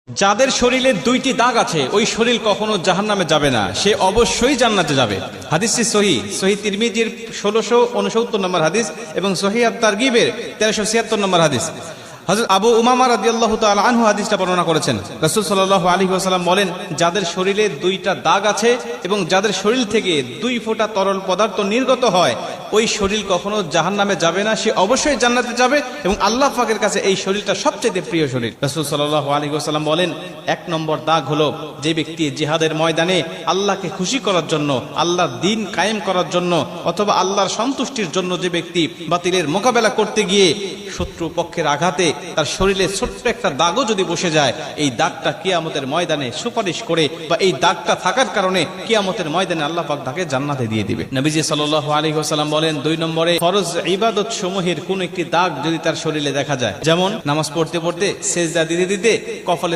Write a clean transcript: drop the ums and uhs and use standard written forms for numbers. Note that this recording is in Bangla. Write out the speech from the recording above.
যাদের শরীরে দুইটি দাগ আছে ওই শরীর কখনো জাহান্নামে যাবে না, সে অবশ্যই জান্নাতে যাবে। হাদিসটি সহিহ তিরমিজির 1669 নম্বর হাদিস এবং সহিহ আত-তারগিবের 1376 নম্বর হাদিস। হযরত আবু উমামা রাদিয়াল্লাহু তাআলা আনহু হাদিসটা বর্ণনা করেছেন। রাসূল সাল্লাল্লাহু আলাইহি ওয়াসাল্লাম বলেন, যাদের শরীরে দুইটা দাগ আছে এবং যাদের শরীর থেকে 2 ফোঁটা তরল পদার্থ নির্গত হয় ওই শরীর কখনো জাহান্নামে যাবে না, সে অবশ্যই জান্নাতে যাবে এবং আল্লাহ পাকের কাছে এই শরীরটা সবচেয়ে প্রিয় শরীর। রাসূল সাল্লাল্লাহু আলাইহি ওয়াসাল্লাম বলেন, 1 নম্বর দাগ হলো যে ব্যক্তি জিহাদের ময়দানে আল্লাহকে খুশি করার জন্য, আল্লাহর দ্বীন কায়েম করার জন্য অথবা আল্লাহর সন্তুষ্টির জন্য যে ব্যক্তি বাতিলের মোকাবেলা করতে গিয়ে শত্রু পক্ষের আঘাতে তার শরীরে ছোট্ট একটা দাগও যদি বসে যায়, এই দাগটা কিয়ামতের ময়দানে সুপারিশ করে বা এই দাগটা থাকার কারণে কিয়ামতের ময়দানে আল্লাহ পাক তাকে জান্নাতে দিয়ে দিবে। নবীজি সাল্লাল্লাহু আলাইহি ওয়াসাল্লাম বলেন, 2 নম্বরে ফরজ ইবাদত সমূহের কোন একটি দাগ যদি তার শরীরে দেখা যায়, যেমন নামাজ পড়তে পড়তে সেজদা দিতে দিতে কপালে